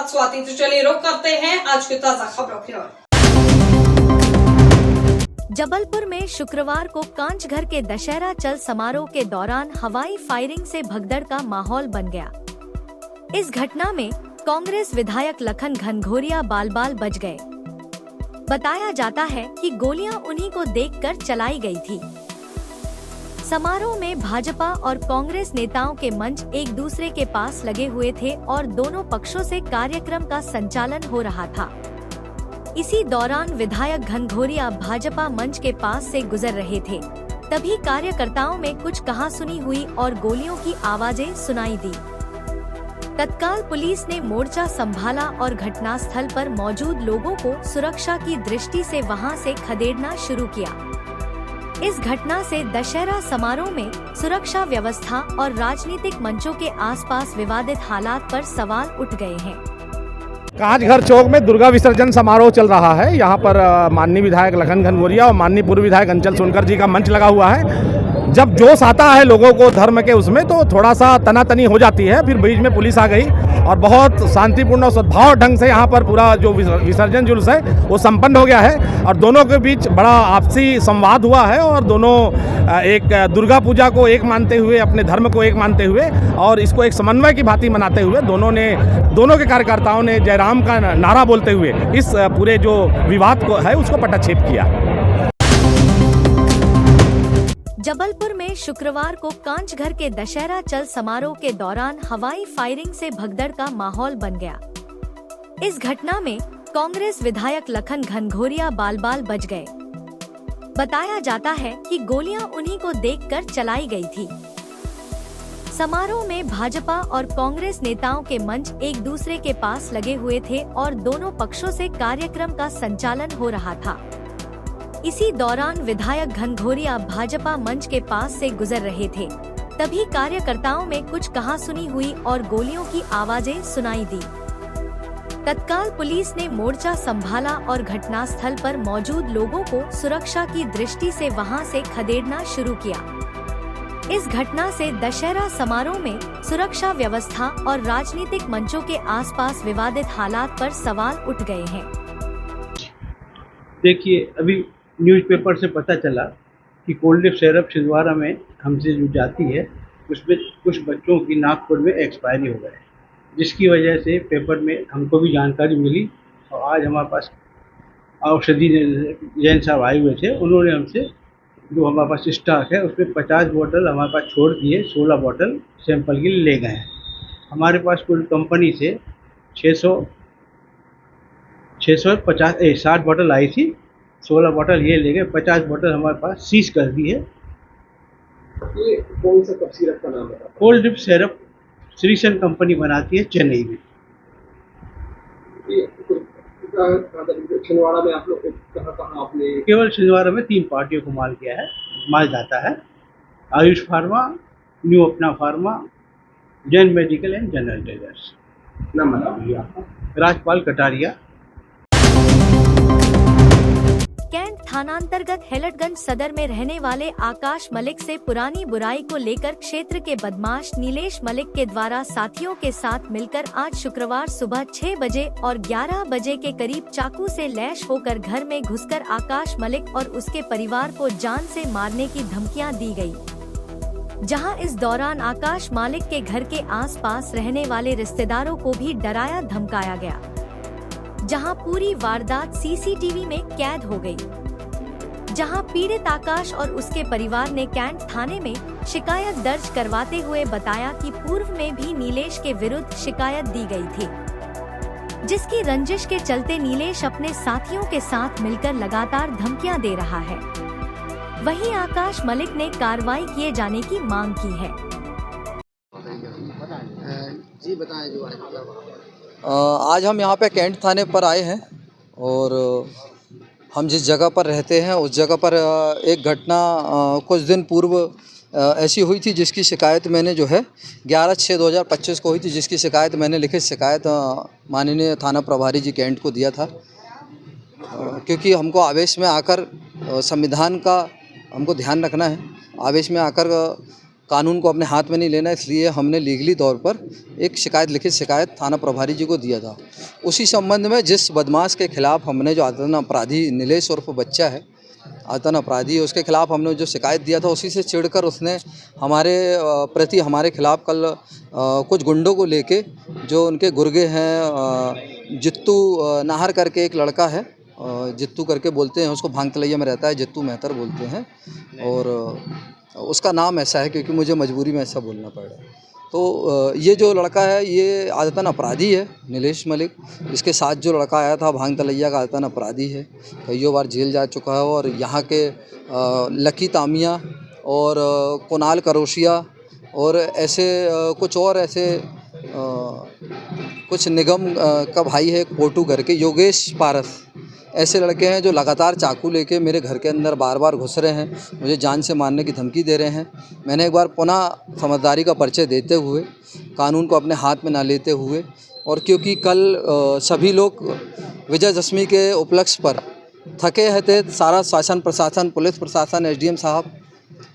स्वाति। तो चलिए रुक करते हैं आज की ताजा खबरों की ओर। जबलपुर में शुक्रवार को कांचघर के दशहरा चल समारोह के दौरान हवाई फायरिंग से भगदड़ का माहौल बन गया। इस घटना में कांग्रेस विधायक लखन घनघोरिया बाल बाल बच गए। बताया जाता है कि गोलियां उन्हीं को देखकर चलाई गई थी। समारोह में भाजपा और कांग्रेस नेताओं के मंच एक दूसरे के पास लगे हुए थे और दोनों पक्षों से कार्यक्रम का संचालन हो रहा था। इसी दौरान विधायक घनघोरिया भाजपा मंच के पास से गुजर रहे थे, तभी कार्यकर्ताओं में कुछ कहासुनी हुई और गोलियों की आवाजें सुनाई दी। तत्काल पुलिस ने मोर्चा संभाला और घटनास्थल पर मौजूद लोगों को सुरक्षा की दृष्टि से वहां से खदेड़ना शुरू किया। इस घटना से दशहरा समारोह में सुरक्षा व्यवस्था और राजनीतिक मंचों के आसपास विवादित हालात पर सवाल उठ गए हैं। कांचघर चौक में दुर्गा विसर्जन समारोह चल रहा है। यहाँ पर माननीय विधायक लखन घनघोरिया और माननीय पूर्व विधायक अंचल सोनकर जी का मंच लगा हुआ है। जब जोश आता है लोगों को धर्म के उसमें तो थोड़ा सा तनातनी हो जाती है। फिर बीच में पुलिस आ गई और बहुत शांतिपूर्ण और सद्भाव ढंग से यहाँ पर पूरा जो विसर्जन जुलूस है वो संपन्न हो गया है और दोनों के बीच बड़ा आपसी संवाद हुआ है और दोनों एक दुर्गा पूजा को एक मानते हुए, अपने धर्म को एक मानते हुए और इसको एक समन्वय की भांति मनाते हुए दोनों के कार्यकर्ताओं ने जय राम का नारा बोलते हुए इस पूरे जो विवाद को है उसको पटाक्षेप किया। जबलपुर में शुक्रवार को कांचघर के दशहरा चल समारोह के दौरान हवाई फायरिंग से भगदड़ का माहौल बन गया। इस घटना में कांग्रेस विधायक लखन घनघोरिया बाल बाल बच गए। बताया जाता है कि गोलियां उन्हीं को देखकर चलाई गई थी। समारोह में भाजपा और कांग्रेस नेताओं के मंच एक दूसरे के पास लगे हुए थे और दोनों पक्षों से कार्यक्रम का संचालन हो रहा था। इसी दौरान विधायक घनघोरिया भाजपा मंच के पास से गुजर रहे थे, तभी कार्यकर्ताओं में कुछ कहासुनी हुई और गोलियों की आवाजें सुनाई दी। तत्काल पुलिस ने मोर्चा संभाला और घटनास्थल पर मौजूद लोगों को सुरक्षा की दृष्टि से वहां से खदेड़ना शुरू किया। इस घटना से दशहरा समारोह में सुरक्षा व्यवस्था और राजनीतिक मंचों के आसपास विवादित हालात पर सवाल उठ गए हैं। देखिए, अभी न्यूज़पेपर से पता चला कि कोल्ड ड्रिप सिरप छिंदवाड़ा में हमसे जो जाती है उसमें कुछ बच्चों की नागपुर में एक्सपायरी हो गए, जिसकी वजह से पेपर में हमको भी जानकारी मिली और आज हमारे पास औषधि जैन साहब आए हुए थे। उन्होंने हमसे जो हमारे पास स्टॉक है उसमें 50 बोतल हमारे पास छोड़ दिए, 16 बोतल सैंपल के लिए ले गए हैं। हमारे पास पूरी कंपनी से 60 बोतल आई थी, 16 बोतल ये ले गए, 50 बोतल हमारे पास सीज कर दी है। ये कौन सा कफ सिरप का नाम है? Cold drip syrup Sresan company बनाती है चेन्नई में। ये छिंदवाड़ा में आप लोग कहाँ आपने? केवल छिंदवाड़ा में 3 पार्टियों को माल जाता है। आयुष फार्मा, न्यू अपना pharma, Jain medical and general traders. नाम बताइए आपका? राजपाल कटारिया। कैंट थानांतर्गत हेलटगंज सदर में रहने वाले आकाश मलिक से पुरानी बुराई को लेकर क्षेत्र के बदमाश नीलेश मलिक के द्वारा साथियों के साथ मिलकर आज शुक्रवार सुबह 6 बजे और 11 बजे के करीब चाकू से लैश होकर घर में घुसकर आकाश मलिक और उसके परिवार को जान से मारने की धमकियां दी गई। जहां इस दौरान आकाश मालिक के घर के आसपास रहने वाले रिश्तेदारों को भी डराया धमकाया गया, जहां पूरी वारदात सीसीटीवी में कैद हो गई। जहां पीड़ित आकाश और उसके परिवार ने कैंट थाने में शिकायत दर्ज करवाते हुए बताया कि पूर्व में भी नीलेश के विरुद्ध शिकायत दी गई थी, जिसकी रंजिश के चलते नीलेश अपने साथियों के साथ मिलकर लगातार धमकियां दे रहा है। वहीं आकाश मलिक ने कार्रवाई किए जाने की मांग की है। जी बताएं जो आज हम यहाँ पे कैंट थाने पर आए हैं और हम जिस जगह पर रहते हैं उस जगह पर एक घटना कुछ दिन पूर्व ऐसी हुई थी जिसकी शिकायत मैंने जो है 11/6/2025 को हुई थी, जिसकी शिकायत मैंने लिखित शिकायत माननीय थाना प्रभारी जी कैंट को दिया था, क्योंकि हमको आवेश में आकर संविधान का हमको ध्यान रखना है। आवेश में आकर कानून को अपने हाथ में नहीं लेना, इसलिए हमने लीगली तौर पर एक लिखित शिकायत थाना प्रभारी जी को दिया था। उसी संबंध में जिस बदमाश के खिलाफ हमने जो आतंक अपराधी नीलेश उर्फ बच्चा है, आतंक अपराधी है, उसके खिलाफ हमने जो शिकायत दिया था, उसी से चिढ़कर उसने हमारे प्रति हमारे खिलाफ कल कुछ गुंडों को लेके, जो उनके गुर्गे हैं, जित्तू नाहर करके एक लड़का है, जित्तू करके बोलते हैं उसको, भांग तलैया में रहता है, जित्तू मेहतर बोलते हैं, और उसका नाम ऐसा है क्योंकि मुझे मजबूरी में ऐसा बोलना पड़ रहा है। तो ये जो लड़का है ये आदतन अपराधी है, नीलेश मलिक। इसके साथ जो लड़का आया था भांग तलैया का आदतन अपराधी है, कईयों बार जेल जा चुका है, और यहाँ के लकी तामिया और कुणाल करोशिया और ऐसे कुछ और ऐसे कुछ निगम का भाई है, पोटू घर के योगेश पारस, ऐसे लड़के हैं जो लगातार चाकू लेके मेरे घर के अंदर बार बार घुस रहे हैं, मुझे जान से मारने की धमकी दे रहे हैं। मैंने एक बार पुनः समझदारी का परिचय देते हुए, कानून को अपने हाथ में ना लेते हुए, और क्योंकि कल सभी लोग विजयदशमी के उपलक्ष्य पर थके थे, सारा शासन प्रशासन, पुलिस प्रशासन, एसडीएम साहब,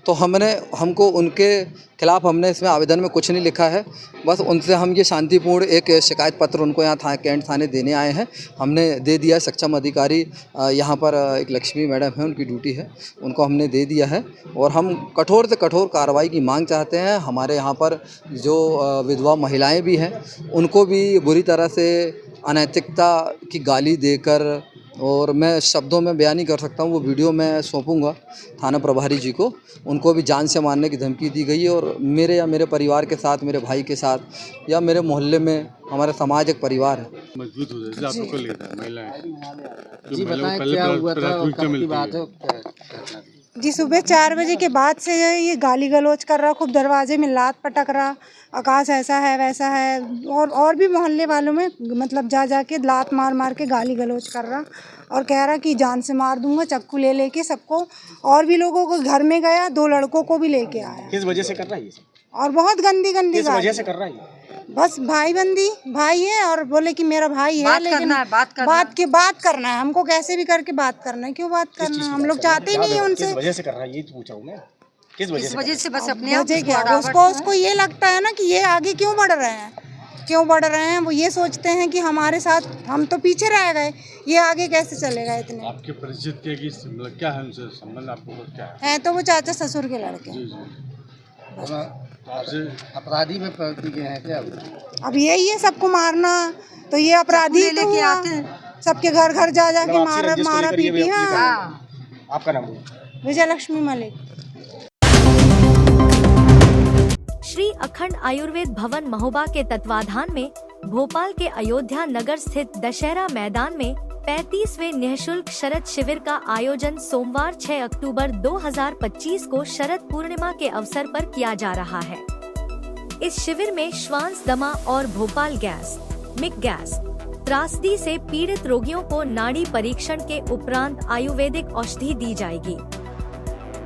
तो हमको उनके खिलाफ हमने इसमें आवेदन में कुछ नहीं लिखा है, बस उनसे हम ये शांतिपूर्ण एक शिकायत पत्र उनको यहाँ कैंट थाने देने आए हैं। हमने दे दिया है, सक्षम अधिकारी यहाँ पर एक लक्ष्मी मैडम है, उनकी ड्यूटी है, उनको हमने दे दिया है, और हम कठोर से कठोर कार्रवाई की मांग चाहते हैं। हमारे यहाँ पर जो विधवा महिलाएं भी हैं, उनको भी बुरी तरह से अनैतिकता की गाली देकर, और मैं शब्दों में बयान नहीं कर सकता हूँ, वो वीडियो मैं सौंपूंगा थाना प्रभारी जी को, उनको भी जान से मारने की धमकी दी गई है। और मेरे या मेरे परिवार के साथ, मेरे भाई के साथ, या मेरे मोहल्ले में हमारा समाज एक परिवार है। मजबूत हो जाए आपको लेकर महिलाएं जी बताएं क्या हुआ था और कब की बात है? जी सुबह 4 बजे के बाद से ये गाली गलौज कर रहा, खूब दरवाजे में लात पटक रहा, आकाश ऐसा है वैसा है, और भी मोहल्ले वालों में मतलब जा के लात मार मार के गाली गलौज कर रहा, और कह रहा कि जान से मार दूंगा, चक्कू ले लेके सबको, और भी लोगों को घर में गया, 2 लड़कों को भी लेके आया। किस वजह से कर रहा है ये? और बहुत गंदी किस वजह से कर रहा है? बस भाई है, और बोले कि मेरा भाई है, लेकिन बात करना है हमको, कैसे भी करके बात करना है। क्यों बात करना है? हम लोग चाहते ही नहीं है उनसे। किस वजह से कर रहा है ये पूछा हूं मैं, किस वजह से? बस अपने आप क्या उसको ये लगता है ना कि ये आगे क्यों बढ़ रहे हैं, वो ये सोचते हैं कि हमारे साथ हम तो पीछे रह गए, ये आगे कैसे चलेगा इतने। आपके परिचित के क्या है उनसे संबंध, आपको क्या है? तो वो चाचा ससुर के लड़के। अपराधी में पकड़ गए हैं क्या? अब यही है सबको मारना, तो ये अपराधी तो हुआ, सबके घर घर जा के मारा पीटी। हाँ, आपका नाम? विजयलक्ष्मी मलिक। श्री अखंड आयुर्वेद भवन महोबा के तत्वाधान में भोपाल के अयोध्या नगर स्थित दशहरा मैदान में 35वें निःशुल्क शरद शिविर का आयोजन सोमवार 6 अक्टूबर 2025 को शरद पूर्णिमा के अवसर पर किया जा रहा है। इस शिविर में श्वास दमा और भोपाल गैस, मिक गैस, त्रासदी से पीड़ित रोगियों को नाड़ी परीक्षण के उपरांत आयुर्वेदिक औषधि दी जाएगी।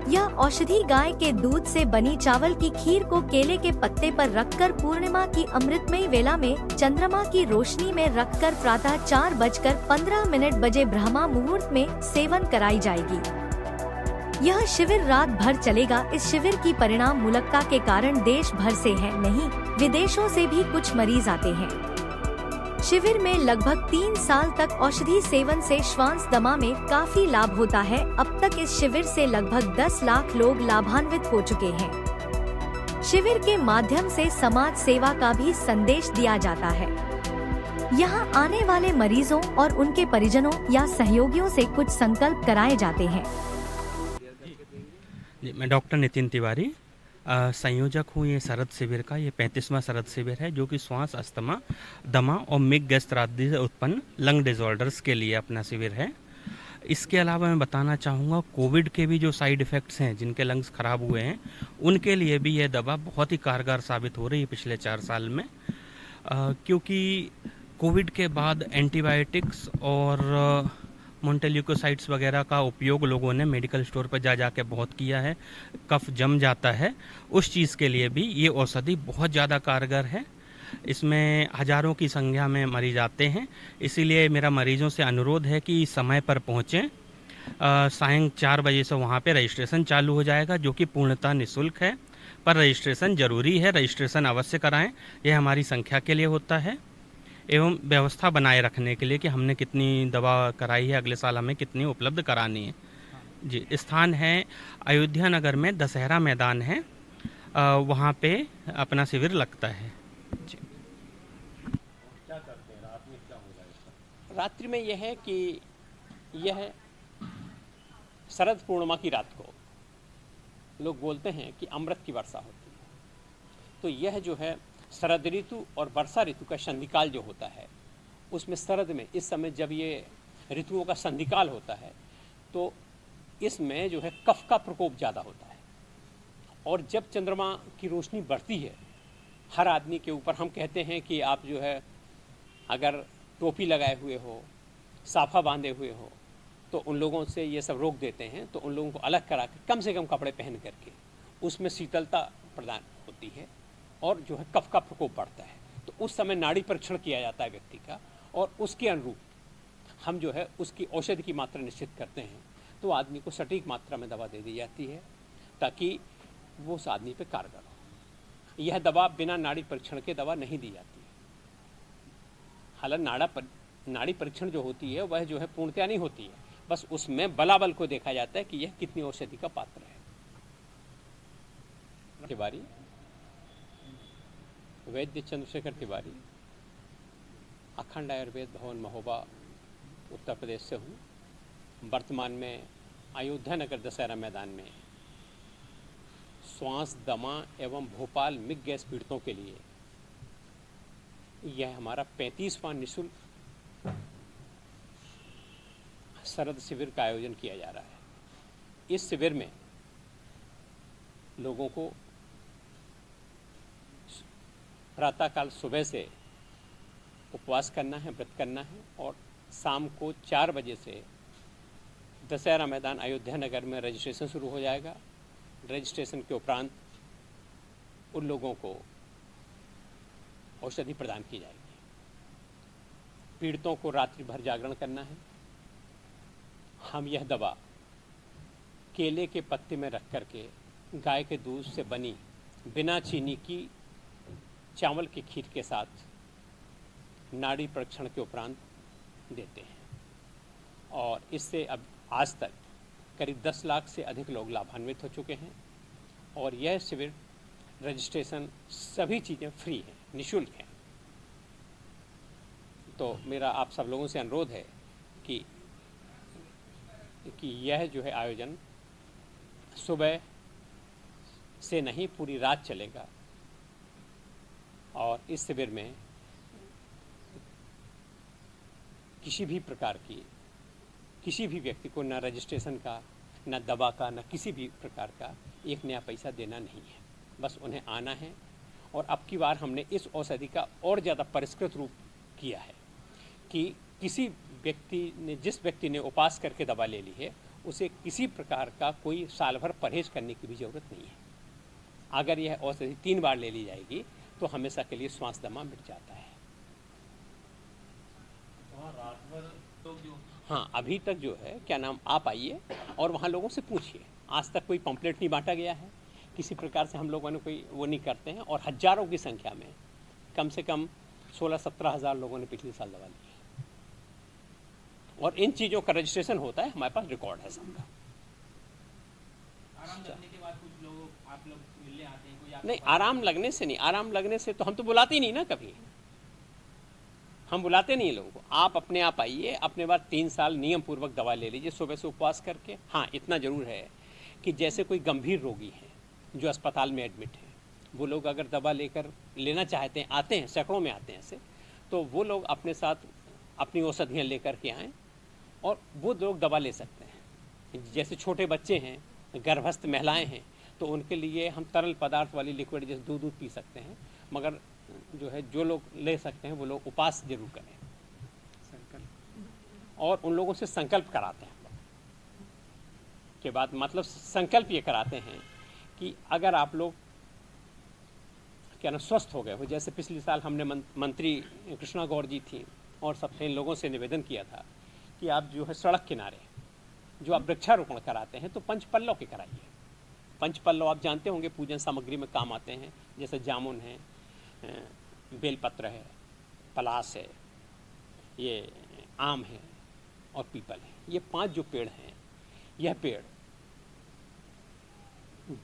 यह औषधि गाय के दूध से बनी चावल की खीर को केले के पत्ते पर रखकर पूर्णिमा की अमृतमयी वेला में चंद्रमा की रोशनी में रखकर प्रातः 4:15 बजे ब्रह्मा मुहूर्त में सेवन कराई जाएगी। यह शिविर रात भर चलेगा। इस शिविर की परिणाम मूलकता के कारण देश भर से है, नहीं विदेशों से भी कुछ मरीज आते हैं। शिविर में लगभग 3 साल तक औषधि सेवन से श्वास दमा में काफी लाभ होता है। अब तक इस शिविर से लगभग 10 लाख लोग लाभान्वित हो चुके हैं। शिविर के माध्यम से समाज सेवा का भी संदेश दिया जाता है। यहाँ आने वाले मरीजों और उनके परिजनों या सहयोगियों से कुछ संकल्प कराए जाते हैं। मैं डॉक्टर नितिन तिवारी संयोजक हूँ ये शरद शिविर का। ये 35वां शरद शिविर है जो कि श्वास, अस्थमा, दमा और मिक गैस त्रासदी से उत्पन्न लंग डिसऑर्डर्स के लिए अपना शिविर है। इसके अलावा मैं बताना चाहूँगा कोविड के भी जो साइड इफ़ेक्ट्स हैं, जिनके लंग्स ख़राब हुए हैं, उनके लिए भी यह दवा बहुत ही कारगर साबित हो रही है पिछले 4 साल में, क्योंकि कोविड के बाद एंटीबायोटिक्स और मोन्टेल्यूकोसाइड्स वगैरह का उपयोग लोगों ने मेडिकल स्टोर पर जा के बहुत किया है। कफ जम जाता है, उस चीज़ के लिए भी ये औषधि बहुत ज़्यादा कारगर है। इसमें हज़ारों की संख्या में मरीज आते हैं, इसीलिए मेरा मरीजों से अनुरोध है कि समय पर पहुँचें। सायं 4 बजे से वहाँ पे रजिस्ट्रेशन चालू हो जाएगा, जो कि पूर्णतः निःशुल्क है। पर रजिस्ट्रेशन जरूरी है, रजिस्ट्रेशन अवश्य कराएं। यह हमारी संख्या के लिए होता है एवं व्यवस्था बनाए रखने के लिए कि हमने कितनी दवा कराई है, अगले साल हमें कितनी उपलब्ध करानी है। जी, स्थान है अयोध्या नगर में दशहरा मैदान है, वहाँ पे अपना शिविर लगता है। जी। रात्रि में यह है कि यह शरद पूर्णिमा की रात को लोग बोलते हैं कि अमृत की वर्षा होती है। तो यह जो है शरद ऋतु और वर्षा ऋतु का संधिकाल जो होता है, उसमें शरद में इस समय जब ये ऋतुओं का संधिकाल होता है तो इसमें जो है कफ का प्रकोप ज़्यादा होता है। और जब चंद्रमा की रोशनी बढ़ती है हर आदमी के ऊपर, हम कहते हैं कि आप जो है अगर टोपी लगाए हुए हो, साफा बांधे हुए हो, तो उन लोगों से ये सब रोक देते हैं। तो उन लोगों को अलग करा के कम से कम कपड़े पहन करके उसमें शीतलता प्रदान होती है और जो है कफ का प्रकोप बढ़ता है। तो उस समय नाड़ी परीक्षण किया जाता है व्यक्ति का, और उसके अनुरूप हम जो है उसकी औषधि की मात्रा निश्चित करते हैं। तो आदमी को सटीक मात्रा में दवा दे दी जाती है ताकि वो उस आदमी पे कारगर हो। यह दवा बिना नाड़ी परीक्षण के दवा नहीं दी जाती है। हालांकि नाड़ी परीक्षण जो होती है वह जो है पूर्णतया नहीं होती है, बस उसमें बलाबल को देखा जाता है कि यह कितनी औषधि का पात्र है। तिवारी, वैद्य चंद्रशेखर तिवारी, अखंड आयुर्वेद भवन महोबा, उत्तर प्रदेश से हूँ। वर्तमान में अयोध्या नगर दशहरा मैदान में श्वास, दमा एवं भोपाल मिग गैस पीड़ितों के लिए यह हमारा 35वां निःशुल्क शरद शिविर का आयोजन किया जा रहा है। इस शिविर में लोगों को प्रातःकाल सुबह से उपवास करना है, व्रत करना है, और शाम को 4 बजे से दशहरा मैदान अयोध्या नगर में रजिस्ट्रेशन शुरू हो जाएगा। रजिस्ट्रेशन के उपरांत उन लोगों को औषधि प्रदान की जाएगी। पीड़ितों को रात्रि भर जागरण करना है। हम यह दवा केले के पत्ते में रख करके गाय के दूध से बनी बिना चीनी की चावल की खीर के साथ नाड़ी परीक्षण के उपरांत देते हैं, और इससे अब आज तक करीब 10 लाख से अधिक लोग लाभान्वित हो चुके हैं। और यह शिविर रजिस्ट्रेशन सभी चीज़ें फ्री हैं, निःशुल्क हैं। तो मेरा आप सब लोगों से अनुरोध है कि यह जो है आयोजन सुबह से नहीं पूरी रात चलेगा, और इस शिविर में किसी भी प्रकार की किसी भी व्यक्ति को न रजिस्ट्रेशन का, न दवा का, न किसी भी प्रकार का 1 नया पैसा देना नहीं है। बस उन्हें आना है। और अब की बार हमने इस औषधि का और ज़्यादा परिष्कृत रूप किया है कि किसी व्यक्ति ने, जिस व्यक्ति ने उपवास करके दवा ले ली है, उसे किसी प्रकार का कोई साल भर परहेज करने की भी ज़रूरत नहीं है। अगर यह औषधि 3 बार ले ली जाएगी तो हमेशा के लिए श्वास दमा मिट जाता है। हाँ, अभी तक जो है क्या नाम, आप आइए और वहाँ लोगों से पूछिए। आज तक कोई पम्पलेट नहीं बांटा गया है, किसी प्रकार से हम लोगों ने कोई वो नहीं करते हैं। और हजारों की संख्या में, कम से कम 16-17 हज़ार लोगों ने पिछले साल दवा ली है। और इन चीज़ों का रजिस्ट्रेशन होता है, हमारे पास रिकॉर्ड है सबका। आराम लगने के बाद कुछ लोग आप लोग मिलने आते हैं, कोई नहीं, आराम लगने से नहीं, आराम लगने से तो हम तो बुलाते ही नहीं ना, कभी हम बुलाते नहीं लोगों को। आप अपने आप आइए, अपने बाद 3 साल नियम पूर्वक दवा ले लीजिए सुबह से उपवास करके। हाँ, इतना ज़रूर है कि जैसे कोई गंभीर रोगी है जो अस्पताल में एडमिट है, वो लोग अगर दवा लेना चाहते हैं, आते हैं, सैकड़ों में आते हैं ऐसे, तो वो लोग अपने साथ अपनी औषधियाँ लेकर के आएँ और वो लोग दवा ले सकते हैं। जैसे छोटे बच्चे हैं, गर्भस्थ महिलाएं हैं, तो उनके लिए हम तरल पदार्थ वाली लिक्विड जैसे दूध पी सकते हैं। मगर जो है जो लोग ले सकते हैं वो लोग उपवास जरूर करें, और उन लोगों से संकल्प कराते हैं के बाद, मतलब संकल्प ये कराते हैं कि अगर आप लोग क्या ना स्वस्थ हो गए हो। जैसे पिछले साल हमने मंत्री कृष्णा गौर जी थी और सबसे इन लोगों से निवेदन किया था कि आप जो है सड़क किनारे जो आप वृक्षारोपण कराते हैं तो 5 पल्लों के कराइए, पंचपल्लव आप जानते होंगे पूजन सामग्री में काम आते हैं, जैसे जामुन है, बेलपत्र है, पलास है, ये आम है और पीपल है। ये 5 जो पेड़ हैं, यह पेड़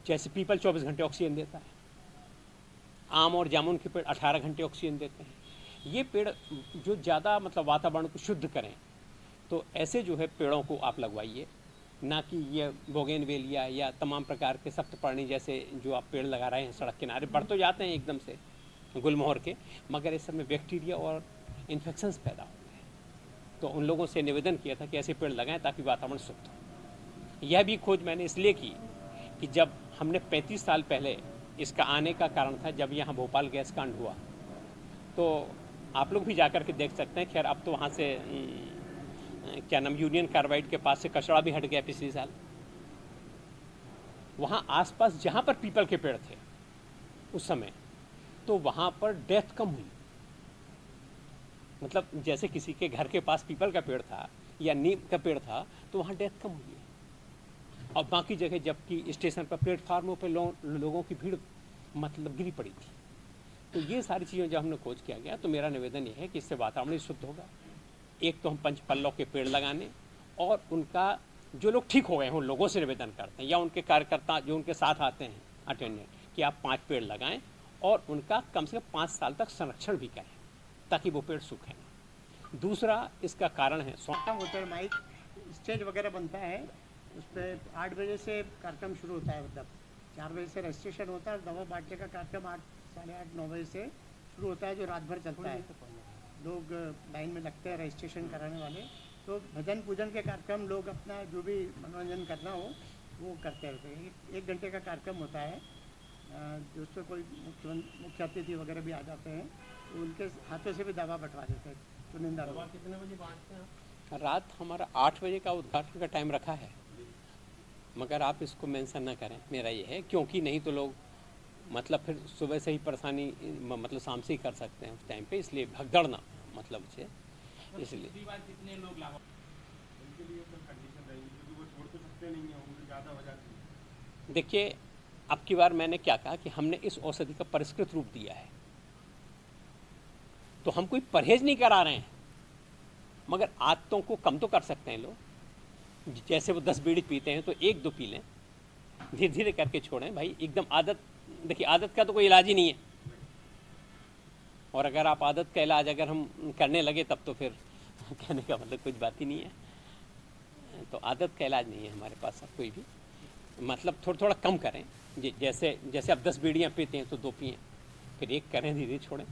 जैसे पीपल 24 घंटे ऑक्सीजन देता है, आम और जामुन के पेड़ 18 घंटे ऑक्सीजन देते हैं। ये पेड़ जो ज़्यादा मतलब वातावरण को शुद्ध करें, तो ऐसे जो है पेड़ों को आप लगवाइए, ना कि ये बोगेनवेलिया या तमाम प्रकार के सप्तपर्णी जैसे जो आप पेड़ लगा रहे हैं सड़क किनारे। बढ़ तो जाते हैं एकदम से गुलमोहर के, मगर इस समय बैक्टीरिया और इन्फेक्शंस पैदा हो गए। तो उन लोगों से निवेदन किया था कि ऐसे पेड़ लगाएं ताकि वातावरण शुद्ध हो। यह भी खोज मैंने इसलिए की कि जब हमने 35 साल पहले इसका आने का कारण था, जब यहाँ भोपाल गैस कांड हुआ, तो आप लोग भी जाकर के देख सकते हैं। खैर अब तो वहाँ से क्या नाम यूनियन कार्बाइड के पास से कचरा भी हट गया पिछले साल। वहाँ आसपास जहाँ पर पीपल के पेड़ थे उस समय, तो वहाँ पर डेथ कम हुई। मतलब जैसे किसी के घर के पास पीपल का पेड़ था या नीम का पेड़ था, तो वहाँ डेथ कम हुई है। और बाकी जगह जबकि स्टेशन पर प्लेटफार्मों पर लोगों की भीड़ मतलब गिरी पड़ी थी। तो ये सारी चीज़ें जब हमने खोज किया गया, तो मेरा निवेदन ये है कि इससे वातावरण शुद्ध होगा। एक तो हम पंचपल्लव के पेड़ लगाने, और उनका जो लोग ठीक हो गए हैं उन लोगों से निवेदन करते हैं, या उनके कार्यकर्ता जो उनके साथ आते हैं अटेंडेंट, कि आप 5 पेड़ लगाएं और उनका कम से कम 5 साल तक संरक्षण भी करें ताकि वो पेड़ सूखें। दूसरा इसका कारण है होता है, माइक स्टेज वगैरह बनता है, उस पर 8 बजे से कार्यक्रम शुरू होता है। मतलब 4 बजे से रजिस्ट्रेशन होता है, दवा बांटने का कार्यक्रम 8, साढ़े 8, 9 बजे से शुरू होता है, जो रात भर चलता है। लोग लाइन में लगते हैं रजिस्ट्रेशन कराने वाले। तो भजन पूजन के कार्यक्रम लोग अपना जो भी मनोरंजन करना हो वो करते रहते हैं। 1 घंटे का कार्यक्रम होता है, जिसमें कोई मुख्य अतिथि वगैरह भी आ जाते हैं, तो उनके हाथों से भी दवा बंटवा देते हैं। चुनिंदा दवा कितने बजे बांटते हैं? रात हमारा 8 बजे का उद्घाटन का टाइम रखा है, मगर आप इसको मेंशन ना करें, मेरा ये है, क्योंकि नहीं तो लोग मतलब फिर सुबह से ही परेशानी मतलब शाम से ही कर सकते हैं उस टाइम पे, इसलिए भगदड़ ना मतलब से, इसलिए कितने लोग लाभ उनके लिए तो कंडीशन रहेगी, क्योंकि वो छोड़ तो सकते नहीं है, उनको ज़्यादा हो जाती है। देखिए अब की बार मैंने क्या कहा कि हमने इस औषधि का परिष्कृत रूप दिया है, तो हम कोई परहेज नहीं करा रहे हैं, मगर आदतों को कम तो कर सकते हैं लोग। जैसे वो 10 बीड़ी पीते हैं तो 1-2 पी लें, धीरे धीरे करके छोड़ें भाई। एकदम आदत, देखिए आदत का तो कोई इलाज ही नहीं है, और अगर आप आदत का इलाज अगर हम करने लगे तब तो फिर कहने का मतलब कुछ बात ही नहीं है। तो आदत का इलाज नहीं है हमारे पास अब कोई भी, मतलब थोड़ा थोड़ा कम करें। जैसे जैसे आप 10 बीड़ियाँ पीते हैं तो 2 पिएँ, फिर 1 करें, धीरे धीरे छोड़ें।